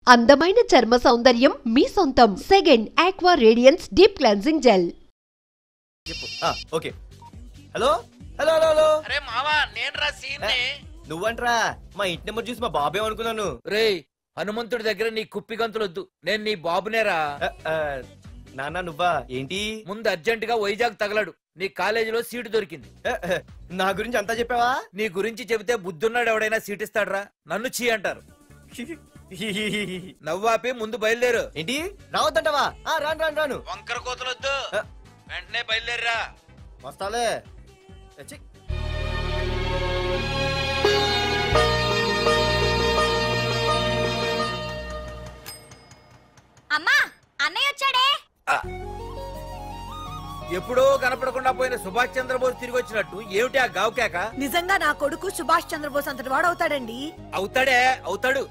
అందమైన చర్మ సౌందర్యం మీ సొంతం. Second aqua radiance deep cleansing gel. Okay. Hello hello hello hello. అరే మావా, నేనురా సీన్ని. నువ్వంట్రా? మా ఇంటి నెంబర్ చూసి మా బాబే అనుకున్నాను. రేయ్, హనుమంతుడి దగ్గర నీ కుప్పి గంతులొద్దు, నేను నీ బాబునేరా. నాన్న నువ్వా? ఏంటి? ముందు అర్జెంట్ గా వైజాగ్ తగలడు, నీ కాలేజీలో సీటు దొరికింది. నా గురించి అంతా చెప్పావా? నీ గురించి చెబితే బుద్ధున్నాడు ఎవడైనా సీట్ ఇస్తాడ్రా? నన్ను చీ అంటారు. నవ్వాపి ముందు బయలుదేరు. ఏంటి రావద్దంటావా? రాను రాను రాను. వంకర కోతలొద్దు, వెంటనే బయలుదేరరా. వస్తాలే. అమ్మా, అన్నయ్య వచ్చాడే. ఎప్పుడో కనపడకుండా పోయిన సుభాష్ చంద్రబోస్ తిరిగి వచ్చినట్టు ఏమిటి ఆ గావుకేక? నిజంగా నా కొడుకు సుభాష్ చంద్రబోస్ అంతటి వాడు అవుతాడండి. అవుతాడే, అవుతాడు.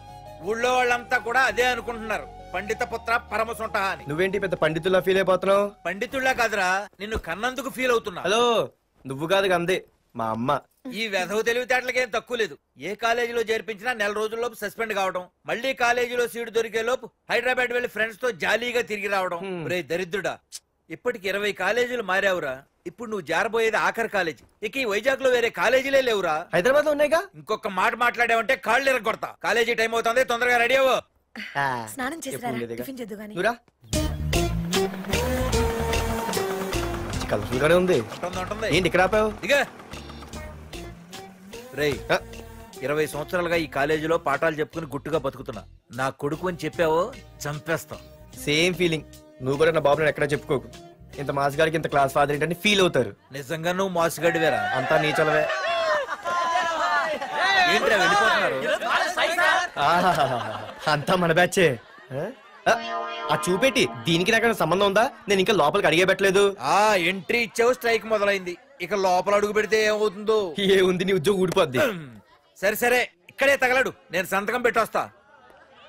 ఊళ్ళో వాళ్ళంతా కూడా అదే అనుకుంటున్నారు, పండిత పుత్ర పరమసుంట అని. నువ్వేంటి పెద్ద పండితుల్లా ఫీల్ అయిపోతున్నావు? పండితుళ్ళ కాదురా, నిన్ను కన్నందుకు ఫీల్ అవుతున్నా. హలో, నువ్వు కాదు అందే మా అమ్మ. ఈ వెధవ తెలివితేటలకేం తక్కువ లేదు. ఏ కాలేజీలో చేర్పించినా నెల రోజుల్లోపు సస్పెండ్ కావడం, మళ్ళీ కాలేజీలో సీటు దొరికే లోపు హైదరాబాద్ వెళ్లి ఫ్రెండ్స్ తో జాలీగా తిరిగి రావడం. రే దరిద్రుడా, ఇప్పటికి 20 కాలేజీలు మారావురా. ఇప్పుడు నువ్వు జారబోయేది ఆఖరి కాలేజీ. ఇక ఈ వైజాగ్ లో వేరే కాలేజీలే లేవురా. హైదరాబాద్ లో ఉన్నాయిగా. ఇంకొక మాట మాట్లాడావంటే కాళ్ళు ఎరగొడతా. కాలేజీ టైం అవుతుంది, తొందరగా రెడీ అవ్వు. స్నానం చేసి కలర్ఫుల్ గానే ఉంది. ఏంటి ఇక్కడ ఆపావు? రేయ్, 20 సంవత్సరాలుగా ఈ కాలేజీలో పాఠాలు చెప్పుకుని గుట్టుగా బతుకుతున్నా. నా కొడుకు అని చెప్పావో చంపేస్తాం. Same feeling. నువ్వు కూడా నా బాబు నేను ఎక్కడా చెప్పుకోకు. ఇంత మాస్ గారికి ఇంత క్లాస్ ఫాదర్ ఏంటని ఫీల్ అవుతారు. నిజంగా నువ్వు మాసుగడివేరా? అంతా నీ చలవే. ఏంట్రా వెళ్ళిపోతున్నారు? అంతా మన బ్యాచే. ఆ చూపెట్టి దీనికి నాకు సంబంధం ఉందా? నేను ఇంకా లోపలికి అడిగే పెట్టలేదు. ఎంట్రీ ఇచ్చావు, స్ట్రైక్ మొదలైంది. ఇక లోపల అడుగు పెడితే ఏమవుతుందో. ఏముంది, నీ ఉద్యోగం ఊడిపోద్ది. సరే సరే, ఇక్కడే తగలడు, నేను సంతకం పెట్టొస్తా.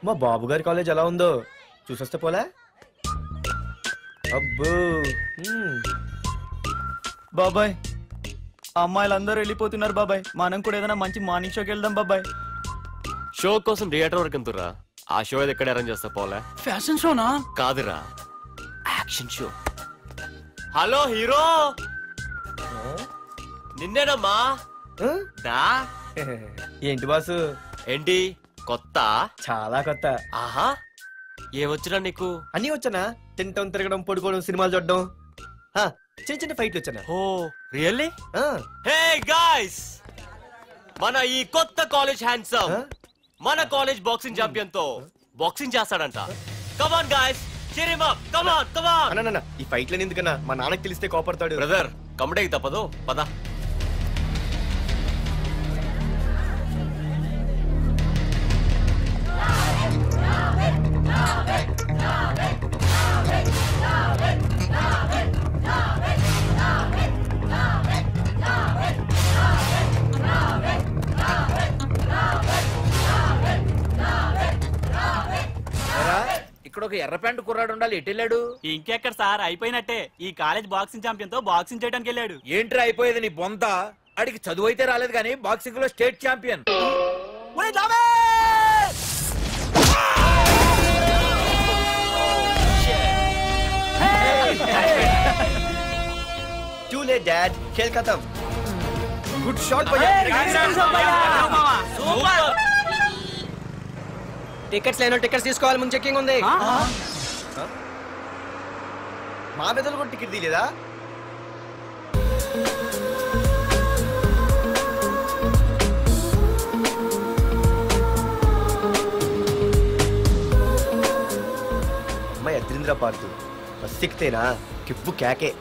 మా బాబు గారి కాలేజ్ ఎలా ఉందో చూసొస్తే పోలే. అబ్బో బాబాయ్, అమ్మాయిలందరూ వెళ్ళిపోతున్నారు బాబాయ్. మనం కూడా ఏదైనా మంచి మార్నింగ్ షోకి వెళ్దాం బాబాయ్. షో కోసం థియేటర్ వరకు ఎంతురా? ఆ షో ఏది ఎక్కడ అరేంజ్ చేస్తా పోలే? ఫ్యాషన్ షోనా? కాదురా, యాక్షన్ షో. హలో హీరో, నిన్నేనమ్మా. ఏంటి బాసు? ఏంటి కొత్త? చాలా కొత్త. ఆహా, ఏమొచ్చినా నీకు? అన్నీ వచ్చానా? తింటం, తిరగడం, పడుకోవడం, సినిమాలు చూడడం, చిన్న చిన్న ఫైట్లు వచ్చానా? ఓ రియల్లీ? హే గాయ్స్, మన ఈ కొత్త కాలేజ్ హ్యాండ్సమ్ మన కాలేజ్ బాక్సింగ్ ఛాంపియన్ తో బాక్సింగ్ చేస్తాడంట. Come on guys, cheer him up, come on, come on. అన్న ఈ ఫైట్లని ఎందుకన్నా? మా నాన్నకి తెలిస్తే కోపడతాడు. బ్రదర్, కమడేకి తప్పదు, పద. ఇక్కడ ఒక ఎర్ర ప్యాంటు కుర్రాడు ఉండాలి, ఎటు వెళ్ళాడు? ఇంకెక్కడ సార్, అయిపోయినట్టే. ఈ కాలేజ్ బాక్సింగ్ ఛాంపియన్ తో బాక్సింగ్ చేయడానికి వెళ్ళాడు. ఏంట్రా అయిపోయేది నీ బొంత? అడిగి చదువు అయితే రాలేదు కానీ బాక్సింగ్ లో state champion. Too late, Dad. खेल खत्म. Good shot, भैया. టికెట్స్ లేనో టికెట్స్ తీసుకోవాలి, ముందు చెక్కింగ్ ఉంది. మా పెద్దలు కూడా టికెట్ తీయలేదా? అమ్మాయి అద్రింద్ర పార్తు బస్ ఎక్కితేనా కిప్పు కేకే.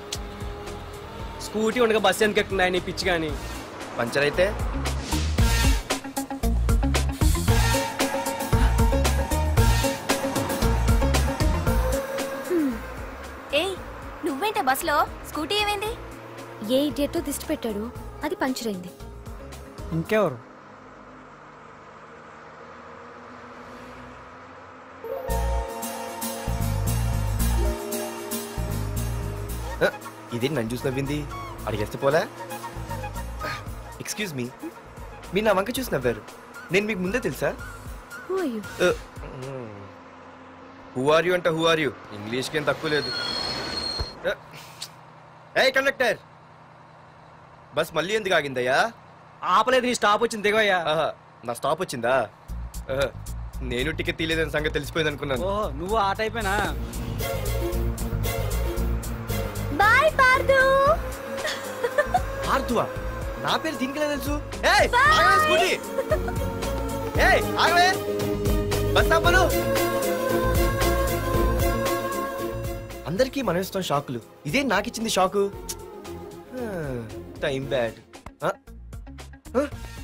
స్కూటీ ఉండగా బస్సు ఎందుకు ఎక్కుతున్నాయి నీ పిచ్చి కానీ? పంచర్ అయితే నువ్వేంటే బస్సులో? స్కూటీ ఏమైంది? ఏ ఇడియట్ దిష్టి పెట్టాడు, అది పంచర్ అయింది. ఇంకెవరు? ఇదే నన్ను చూసి నవ్వింది. అడిగేస్తే పోలే. ఎక్స్క్యూజ్ మీ, మీరు నా వంక చూసి నవ్వారు. నేను మీకు ముందే తెలుసా? Who are you? Who are you అంటే హూ ఆర్ యూ, ఇంగ్లీష్కి ఏం తక్కువ లేదు. ఏ కండక్టర్, బస్ మళ్ళీ ఎందుకు ఆగిందయ్యా? ఆపలేదు, నీ స్టాప్ వచ్చింది దిగోయ్యా. నా స్టాప్ వచ్చిందా? నేను టికెట్ తీయలేదని సంగతి తెలిసిపోయింది అనుకున్నాను. ఓహో, నువ్వు ఆ టైపేనా? Bye, Pardu. ఆర్తువా? నా పేరు దీనికిలే తెలుసు. ఏయ్ ఆగవే స్కూటీ. ఏయ్ ఆగవే, బస్ ఆపను. అందరికీ మనం ఇస్తాం షాకులు, ఇదే నాకు ఇచ్చింది షాకు. Time bad.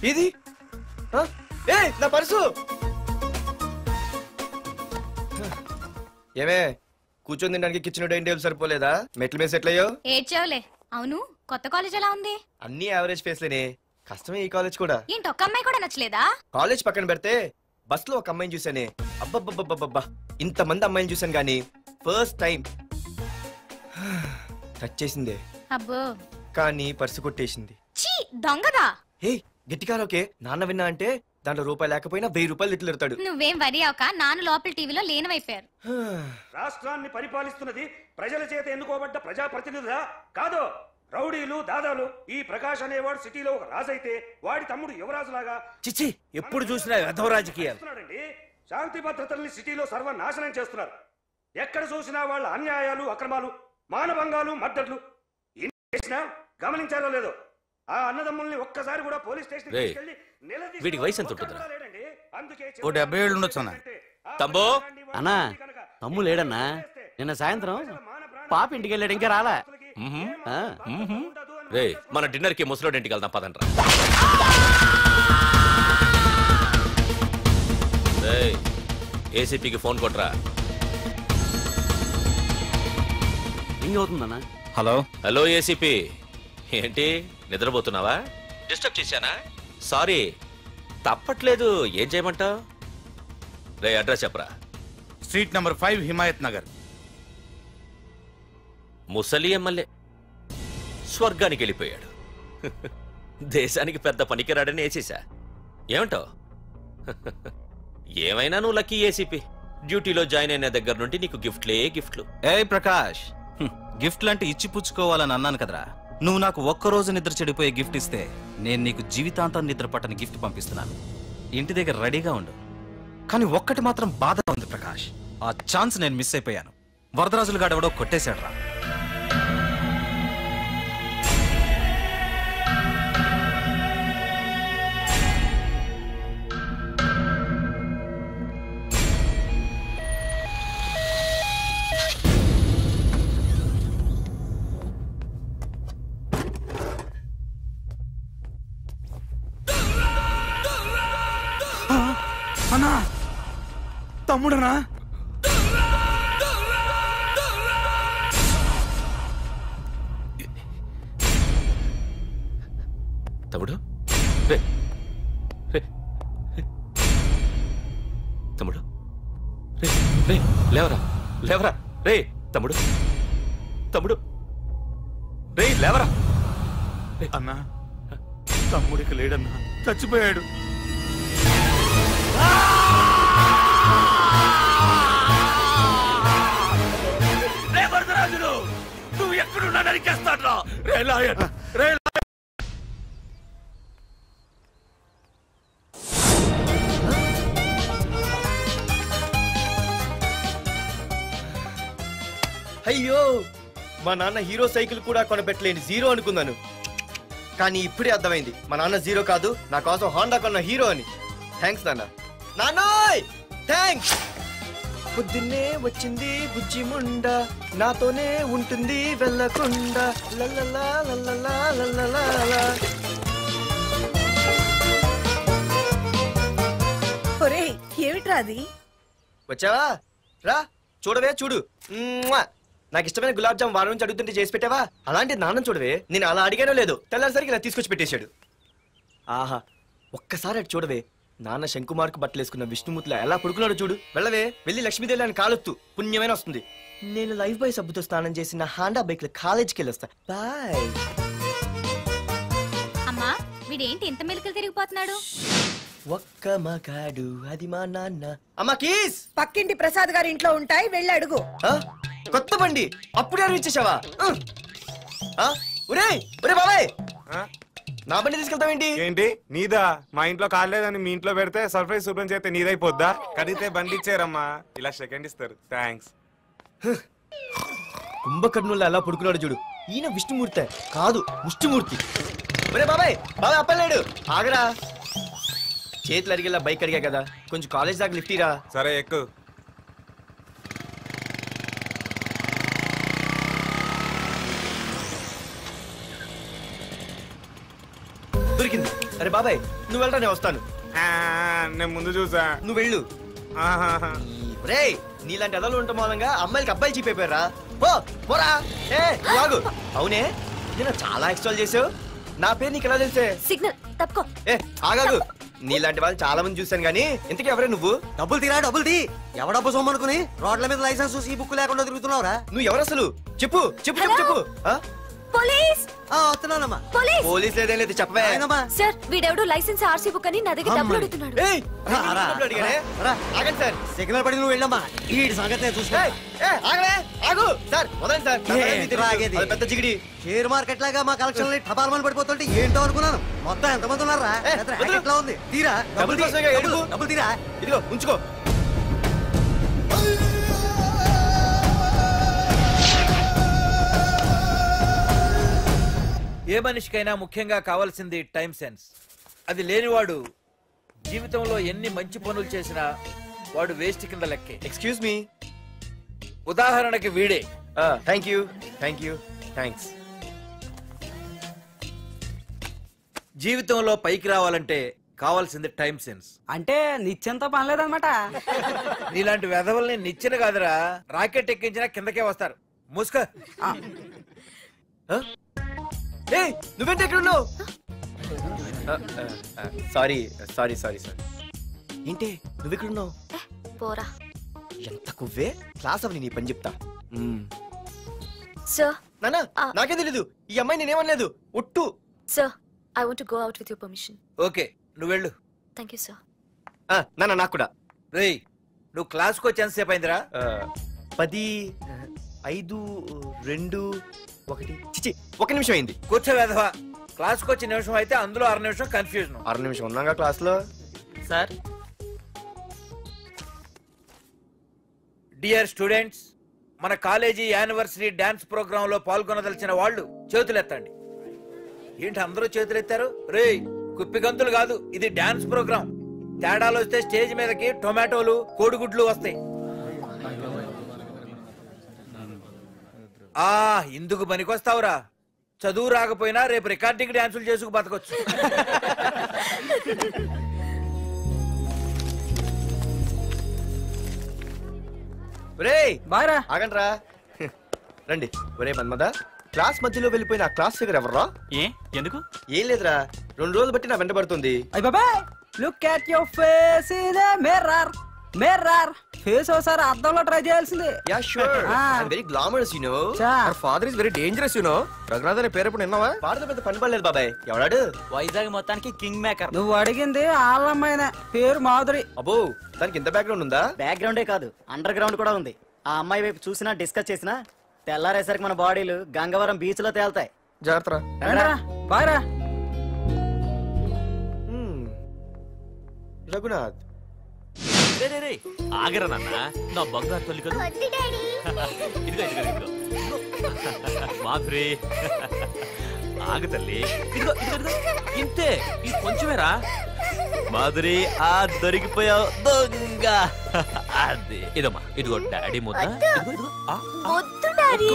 ఇది ఏ నా పర్సు. ఏమే కూర్చొని తినడానికి కిచెన్ డైనింగ్ టేబుల్ సరిపోలేదా? మెట్ల మీద సెట్ అయ్యో. ఏడ్చావులే. అవును, కొత్త కాలేజ్ ఎలా ఉంది? అన్ని యావరేజ్ ఫేస్లేనే, కష్టమే ఈ కాలేజ్ కూడా. ఏంటి, ఒక్క అమ్మాయి కూడా నచ్చలేదా? కాలేజ్ పక్కన పెడితే బస్ లో ఒక అమ్మాయిని చూసానే, అబ్బబ్బబ్బబ్బబ్బా ఇంతమంది అమ్మాయిని చూసాను గానీ ఫస్ట్ టైం టచ్ చేసిందే. అబ్బో, కానీ పర్సు కొట్టేసింది. చీ దొంగదా. హే గట్టిగా ఓకే, నాన్న విన్నా అంటే దాంట్లో రూపాయి లేకపోయినా 1000 రూపాయలు తిట్లు. నువ్వేం వరి అవక, నాన్న లోపల టీవీలో లేనవైపోయారు. రాష్ట్రాన్ని పరిపాలిస్తున్నది ప్రజల చేత ఎన్నుకోబడ్డ ప్రజాప్రతినిధులా కాదు, రౌడీలు దాదాలు. ఈ ప్రకాష్ అనేవాడు సిటీలో ఒక రాజైతే వాడి తమ్ముడు యువరాజులాగా చిచ్చి ఎప్పుడు చూసినా వెధవ రాజకీయాలు. శాంతి భద్రతల్ని సిటీలో సర్వనాశనం చేస్తున్నారు. ఎక్కడ చూసినా వాళ్ళ అన్యాయాలు, అక్రమాలు, మానభంగాలు, మద్దతులు. చేసినా గమనించారో లేదో, ఆ అన్నదమ్ముల్ని ఒక్కసారి కూడా పోలీస్ స్టేషన్ వీడి వయసు ఎంత ఉంటుందిరా? ఓ 70 ఏళ్ళు ఉండొచ్చు అన్న. తమ్ముడు అన్నా, తమ్ము లేడన్నా. నిన్న సాయంత్రం పాప ఇంటికి వెళ్ళాడు, ఇంకా రాలా. రే మన డిన్నర్ కి ముసలోడి ఇంటికి వెళ్దాం పదండ్రా. ఏసీపీకి ఫోన్ కొట్రా. రింగ్ అవుతుందన్నా. హలో హలో ఏసీపీ, ఏంటి నిద్రపోతున్నావా? డిస్టర్బ్ చేశానా? సారీ, తప్పట్లేదు. ఏం చేయమంటావు? రే అడ్రస్ చెప్పరా. Street number 5 Himayat Nagar. ముసలి ఎమ్మెల్యే స్వర్గానికి వెళ్ళిపోయాడు. దేశానికి పెద్ద పనికిరాడని వేసేసా. ఏమంటావు? ఏమైనా నువ్వు లక్కీ ఏసీపీ. డ్యూటీలో జాయిన్ అయిన దగ్గర నుండి నీకు గిఫ్ట్లే గిఫ్ట్లు. ఏ ప్రకాష్, గిఫ్ట్లంటే ఇచ్చి పుచ్చుకోవాలని అన్నాను కదరా. నువ్వు నాకు ఒక్కరోజు నిద్ర చెడిపోయే గిఫ్ట్ ఇస్తే నేను నీకు జీవితాంతం నిద్ర పట్టని గిఫ్ట్ పంపిస్తున్నాను. ఇంటి దగ్గర రెడీగా ఉండు. కానీ ఒక్కటి మాత్రం బాధగా ఉంది ప్రకాష్, ఆ ఛాన్స్ నేను మిస్ అయిపోయాను. వరదరాజులు గాడెవడో కొట్టేశాడు రా. అన్నా, తమ్ముడనా? తమ్ముడు రే రే తమ్ముడు రే రే లేవరా లేవరా రే తమ్ముడు తమ్ముడు రే లేవరా. అన్నా, తమ్ముడికి లేడన్నా, చచ్చిపోయాడు. నువ్వు ఎక్కడున్నా నరికేస్తాడ్రా. రే లాయర్, రే అయ్యో, మా నాన్న హీరో సైకిల్ కూడా కొనబెట్టలేని జీరో అనుకున్నాను. కానీ ఇప్పుడే అర్థమైంది, మా నాన్న జీరో కాదు, నా కోసం హోండా కొన్న హీరో అని. థ్యాంక్స్ నాన్న. నాన్నోయ్ థ్యాంక్స్. పొద్దున్నే వచ్చింది బుజ్జి ముండ, నాతోనే ఉంటుంది వెళ్ళకుండా. లల్లలా లల్లలా లల్లలా. ఒరేయ్, ఏమిట్రా అది? వచ్చావా? రా చూడవే, చూడు. నాకు ఇష్టమైన గులాబ్ జామ్ వారం నుంచి అడుగుతుంటే చేసి పెట్టావా? అలాంటి నాన్న చూడవే, నేను అలా అడిగానో లేదో తెల్లారిసరికి ఇలా తీసుకొచ్చి పెట్టేశాడు. ఆహా, ఒక్కసారి అటు చూడవే, నాన్న శంకుమార్కు బట్టలు వేసుకున్న విష్ణుమూర్తిలా ఎలా పడుకున్నాడో చూడు. వెళ్ళవే, వెళ్ళి లక్ష్మీదేవి అని కాలొత్తు, పుణ్యమైన వస్తుంది. నేను లైఫ్ బాయ్ సబ్బుతో స్నానం చేసి నా హాండా బైక్ లో కాలేజీకి వెళ్ళొస్తా. బాయ్. అమ్మా, వీడేంటి ఇంత మెలికలు తిరిగిపోతున్నాడు? ఒక్క మగాడు అది మా నాన్న. అమ్మా కీస్. పక్కింటి ప్రసాద్ గారి ఇంట్లో ఉంటాయి, వెళ్ళి అడుగు. కొత్త బండి అప్పుడే ఇచ్చేసావా? ఒరే ఒరే బాబాయ్, నా బండి తీసుకెళ్తావేంటి? ఏంటి నీదా? మా ఇంట్లో కాలేదని మీ ఇంట్లో పెడితే సర్ప్రైజ్ శుభ్రం చేస్తే నీదైపోద్దా? కడిగితే బండి ఇచ్చారమ్మా, ఇలా సెకండ్ ఇస్తారు. థ్యాంక్స్. కుంభకర్ణుల్లో ఎలా పడుకున్నాడు చూడు. ఈయన విష్ణుమూర్తి కాదు, ముష్టిమూర్తి. ఒరే బాబాయ్ బాబాయ్ అప్పలేడు, ఆగరా. చేతులు అడిగేలా బైక్ అడిగా కదా, కొంచెం కాలేజ్ దాకా లిఫ్ట్ ఇరా. సరే ఎక్కు. దొరికింది. అరే బాబాయ్ నువ్వు వెళ్ళరా, నేను వస్తాను. నేను ముందు చూసా. నువ్వు వెళ్ళు. రే నీలాంటి ఎదలు ఉండటం మూలంగా అమ్మాయిలకి అబ్బాయిలు చీప్ అయిపోయారా? పోరా. ఆగు. అవునే నేను చాలా ఎక్స్ట్రాల్ చేసావు. నా పేరు నీకు ఎలా తెలిసే? సిగ్నల్ తప్పుకో. ఆగాగు. నీలాంటి వాళ్ళు చాలా మంది చూశాను గానీ ఇంతకీ ఎవరే నువ్వు? డబ్బులు తీరా, డబ్బులు తీ. ఎవడబ్బు సొమ్మనుకుని రోడ్ల మీద లైసెన్స్ చూసి ఈ బుక్ లేకుండా తిరుగుతున్నావురా? నువ్వు ఎవరు అసలు? చెప్పు చెప్పు చెప్పు చెప్పు. పోలీస్. వస్తున్నానమ్మా. పోలీస్ లేదేం లేదు, చెప్పవే. సార్ వీడెవడో లైసెన్స్ ఆర్సీ బుక్ అని నా దగ్గర డబ్బులు అడుగుతున్నాడు. ఆగండి సార్. సిగ్నల్ పడి నువ్వు వెళ్ళమ్మా, ఈ సంగతి చూసుకో. ఆగు సార్, వదండి సార్. పెద్ద జిగిడి షేర్ మార్కెట్ లాగా మా కలెక్షన్ టపాల్మని పడిపోతుంటే ఏంటో అనుకున్నాను. మొత్తం ఎంతమంది ఉన్నారా? ఎట్లా ఉంది? తీరా డబ్బులు తీరా. ఇదిగో ఉంచుకో. ఏ మనిషికైనా ముఖ్యంగా కావాల్సింది టైం సెన్స్. అది లేనివాడు జీవితంలో ఎన్ని మంచి పనులు చేసినా వాడు వేస్ట్ కింద లెక్కే. Excuse me. ఉదాహరణకి వీడే. Thank you thank you thanks. జీవితంలో పైకి రావాలంటే కావాల్సింది టైం సెన్స్. అంటే నిత్యంతో పనిలేదన్నమాట. నీలాంటి వెధవల్ని నిచ్చెన కాదురా, రాకెట్ ఎక్కించినా కిందకే వస్తారు. మూసుకో. నువ్వేంటి ఎక్కడ ఉన్నావు? Sorry sorry sorry sorry. ఏంటి నువ్వెక్కడున్నావు? పోరా. ఎంత కువ్వే. క్లాస్ అవని నీ పని చెప్తా. సార్ నానా నాకే తెలీదు, ఈ అమ్మాయి నేనేమనలేదు ఒట్టు. Sir I want to go out with your permission. Okay నువ్వు వెళ్ళు. Thank you sir. నానా నాకు కూడా. రేయ్ నువ్వు క్లాస్కి వచ్చి ఎంతసేపు అయిందిరా? 10, 5, 2, 1 చిచి 1 నిమిషం అయింది. కూర్చో వెధవా. క్లాస్కి వచ్చి నిమిషం అయితే అందులో 6 నిమిషం కన్ఫ్యూజన్. 6 నిమిషం ఉన్నాగా క్లాస్ లో. సార్ డియర్ స్టూడెంట్స్, మన కాలేజీ యానివర్సరీ డాన్స్ ప్రోగ్రామ్ లో పాల్గొనదలిచిన వాళ్ళు చేతులెత్తండి. ఏంటి అందరూ చేతులెత్తారు? రేయ్ కుప్పి గంతులు కాదు, ఇది డాన్స్ ప్రోగ్రామ్. తేడాలు వస్తే స్టేజ్ మీదకి టొమాటోలు కోడిగుడ్లు వస్తాయి. ఇందుకు పనికొస్తావురా. చదువు రాకపోయినా రేపు రికార్డింగ్ డాన్సులు చేసుకు బతకొచ్చు. ఆగండ్రా రండి. ఒరే మన్మద, క్లాస్ మధ్యలో వెళ్ళిపోయిన ఆ క్లాస్ ఫిగర్ ఎవర్రా? ఎందుకు? ఏం లేదురా, 2 రోజులు బట్టి నా వెంట పడుతుంది. Look at your face in a mirror. Mirror face ఒకసారి అద్దంలో ట్రై చేయాల్సింది. Yeah sure. I am very glamorous you know. Our father is very dangerous you know. Raghunath అనే పేరు ఎప్పుడు విన్నావా? వాడితో పెద్ద పని పడలేదు బాబాయ్. ఎవడాడు? వైజాగ్ మొత్తానికి కింగ్ మేకర్. నువ్వు అడిగింది ఆళ్ళమ్మైన పేరు మాధురి. అబ్బో దానికి ఇంత బ్యాక్గ్రౌండ్ ఉందా? బ్యాక్గ్రౌండే కాదు, అండర్ గ్రౌండ్ కూడా ఉంది. ఆ అమ్మాయి వైపు చూసినా డిస్కస్ చేసినా తెల్లారేసరికి మన బాడీలు గంగవరం బీచ్ లో తేల్తాయి. జాగ్రత్త. బాయ్రా. రఘునాథ్ ఆగరా నాన్న, నా బంగారు తల్లి కదా. ఇదిగో ఇదిగో ఇదిగో మాధురి, ఆగు తల్లి. ఇదిగో ఇదిగో ఇంతే, ఇది కొంచెమేరా. మాధురి దొరికిపోయావు దొంగ. అదే ఇదమ్మా, ఇదిగో డాడీ ముద్ద.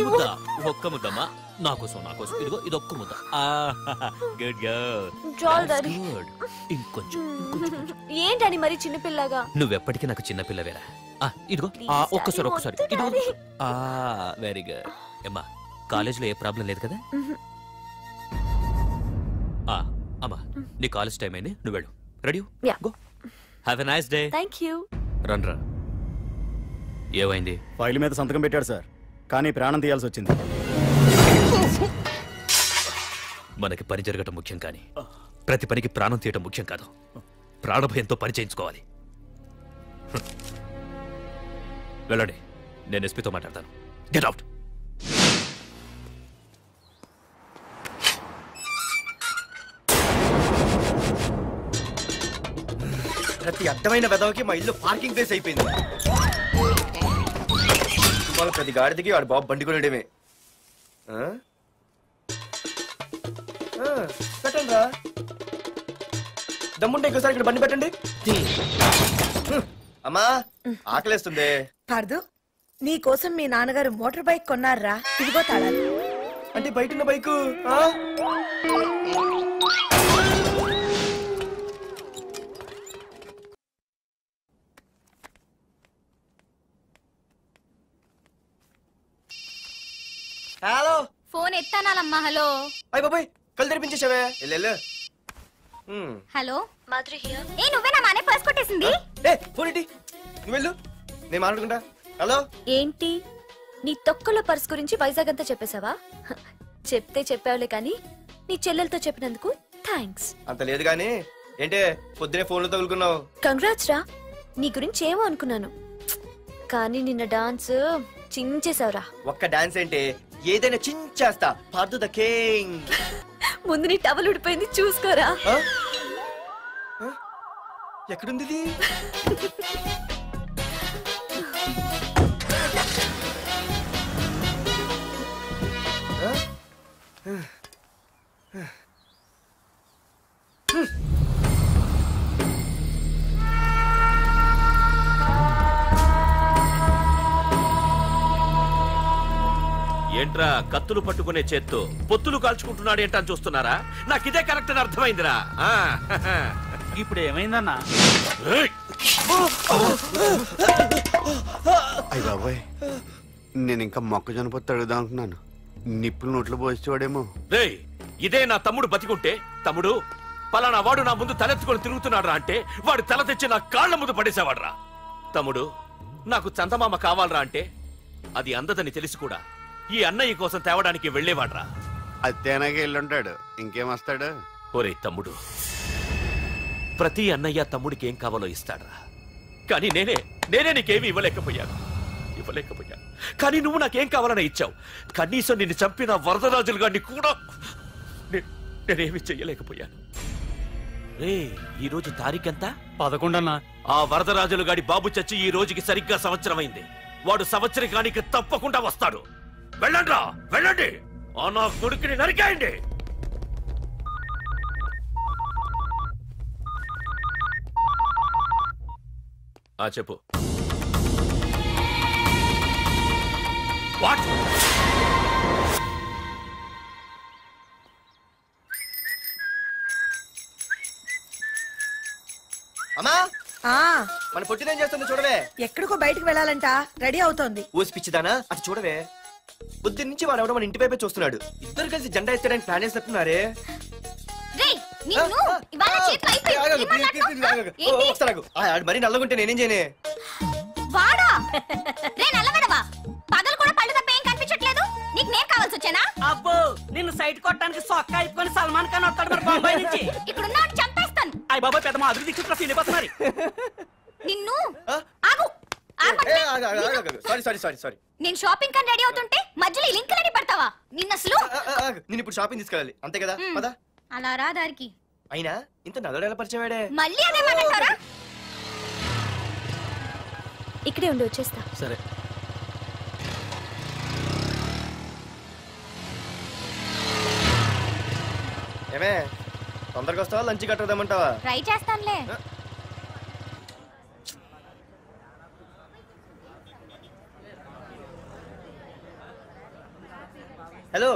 ముద్ద ఒక్క ముద్దమ్మా, నాకోసం నాకోసం. ఇదిగో ఇదొక్క ముద్ద. Good good. ఇంకొంచెం. ఏంటని మరి చిన్నపిల్లగా? నువ్వెప్పటికీ నాకు చిన్నపిల్లవేరా. ఇదిగో ఒక్కసారి ఒక్కసారి. Very good. అమ్మా కాలేజీలో ఏ ప్రాబ్లం లేదు కదా? అమ్మా నీ కాలేజ్ టైం అయింది, నువ్వు వెళ్ళు. Ready? Go. Have a nice day. Thank you. రండ్రా. ఏమైంది? ఫైల్ మీద సంతకం పెట్టాడు సార్, కానీ ప్రాణం తీయాల్సి వచ్చింది. మనకి పని జరగటం ముఖ్యం, కానీ ప్రతి పనికి ప్రాణం తీయటం ముఖ్యం కాదు. ప్రాణభయంతో పరిచయించుకోవాలి. వెళ్ళండి, నేను ఎస్పీతో మాట్లాడతాను. Get out. ప్రతి అడ్డమైన వెదవకి మా ఇల్లు పార్కింగ్ ప్లేస్ అయిపోయింది. వాళ్ళ ప్రతి గాడిదికి వాడు బాబు బండి కొనడమే. పెట్టండి రా, దమ్ముంటే ఇంకోసారి ఇక్కడ బండి పెట్టండి. అమ్మా ఆకలేస్తుంది. పార్దు, నీ కోసం మీ నాన్నగారు మోటార్ బైక్ కొన్నారా? ఇదిగో తాళాలు. అంటే బయట బైకు హలో. ఫోన్ ఎత్తానాలమ్మా. హలో. అయ్య బాబాయ్, కళ్ళు తెరిపించేసావే. వెళ్ళు. Hello Madhuri here. ఏ నువ్వేనా మానే పర్స్ కొట్టేసింది? ఏ ఫోన్ ఏంటి? నువ్వు వెళ్ళు, నేను మాట్లాడుకుంటా. హలో. ఏంటి నీ తొక్కల పర్స్ గురించి వైజాగ్ అంతా చెప్పేశావా? చెప్తే చెప్పావులే కానీ నీ చెల్లెలతో చెప్పినందుకు థ్యాంక్స్. అంత లేదు గానీ ఏంటే పొద్దునే ఫోన్లో తగులుకున్నావు? కంగ్రాట్స్ రా. నీ గురించి ఏమో అనుకున్నాను కానీ నిన్న డాన్స్ చించేశావురా. ఒక్క డాన్స్ ఏంటి, ఏదైనా చించేస్తా. Pardhu the king. ముందు నీ టవల్ ఉడిపోయింది చూసుకోరా. ఎక్కడుంది ఇది? ఏంట్రా కత్తులు పట్టుకునే చేత్తో పొత్తులు కాల్చుకుంటున్నాడు ఏంటని చూస్తున్నారా? నాకు ఇదే కరెక్ట్ అని అర్థమైందిరా. ఇప్పుడు ఏమైందన్నా? అయ్య బాబాయ్, నేను ఇంకా మొక్కజొన్న పొత్తు అడుగుదాం అనుకున్నాను. నిప్పులు నోట్లు పోసేవాడేమో. రేయ్, ఇదే నా తమ్ముడు బతికుంటే, తమ్ముడు పలానా వాడు నా ముందు తలెత్తుకొని తిరుగుతున్నాడు రా అంటే వాడు తల తెచ్చి నా కాళ్ల ముందు పడేసేవాడ్రా. తమ్ముడు నాకు చందమామ కావాలరా అంటే అది అందదని తెలిసి కూడా ఈ అన్నయ్య కోసం తేవడానికి వెళ్లేవాడ్రా. అత్తేనాగే వెళ్ళుంటాడు, ఇంకేం వస్తాడు? ఒరే తమ్ముడు, ప్రతి అన్నయ్య తమ్ముడికి ఏం కావాలో ఇస్తాడ్రా. కానీ నేనే నీకేమీ ఇవ్వలేకపోయాను. కానీ నువ్వు నాకేం కావాలని ఇచ్చావు. కనీసం నిన్ను చంపిన వరదరాజులు గారిని కూడా నేనేమి చెయ్యలేకపోయాను. రే, ఈ రోజు తారీఖెంత? 11 అన్నా. ఆ వరదరాజులు గాడి బాబు చచ్చి ఈ రోజుకి సరిగ్గా సంవత్సరం అయింది. వాడు సంవత్సరానికి తప్పకుండా వస్తాడు. వెళ్ళండ్రా, వెళ్ళండి. ఆ నా కొడుకుని నరికేయండి. చెప్పు. వాట్? అమ్మా, మన పొట్టిదేం చేస్తుంది చూడవే. ఎక్కడికో బయటకు వెళ్ళాలంట, రెడీ అవుతోంది. ఊసి పిచ్చిదానా, అటు చూడవే. బుద్ధి నుంచి వాడు ఎవడో మన ఇంటి వైపే చూస్తున్నాడు. ఇద్దరు కలిసి జెండా ఎత్తడానికి ప్లాన్ చేస్తున్నారు. మరి నల్లగుంటే నేనేం చేయనే? వాడా రే నల్లవడవా, పగలు కూడా పళ్ళు తప్ప ఏం కనిపించట్లేదు. నీకు నేను కావాల్సి వచ్చానా? అబ్బో, నిన్ను సైట్ కొట్టడానికి సొక్క అయిపోయి సల్మాన్ ఖాన్ వస్తాడు మరి బొంబాయి నుంచి. ఇక్కడ ఉన్నాడు చంపేస్తాను. అయ్య బాబా, పెద్ద మాధురి దీక్షితులు ఫీల్ అయిపోతున్నారు. నిన్ను ఆగు. సారీ. నేను షాపింగ్ కని రెడీ అవుతుంటే మధ్యలో ఈ లింకులని పెడతావా? నిన్న అసలు నేను ఇప్పుడు షాపింగ్ తీసుకెళ్ళాలి, అంతే కదా? పద. అలా రా దారికి. అయినా ఇంత నల్లడు ఎలా పరిచయవాడే? మళ్ళీ అదే మాట్లాడతారా? ఇక్కడే ఉండి వచ్చేస్తా. సరే. ఏమే, తొందరగా వస్తావా? లంచ్ కట్టదామంటావా? ట్రై చేస్తానులే. హలో,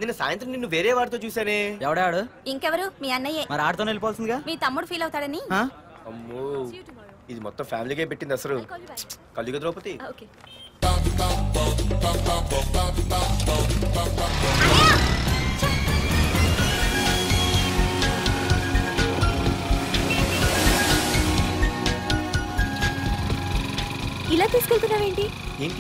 నిన్న సాయంత్రం నిన్ను వేరే వాడితో చూసానే. ఎవడాడు? ఇంకెవరు? మీ అన్నయ్యే. మరి ఆడుతో వెళ్ళిపోవాల్సిందిగా. మీ తమ్ముడు ఫీల్ అవుతాడని. అమ్మో, ఇది మొత్తం ఫ్యామిలీకే పెట్టింది అసలు. కలియుగ ద్రౌపది. ఇలా తీసుకెళ్తున్నావేంటి? ఏంటి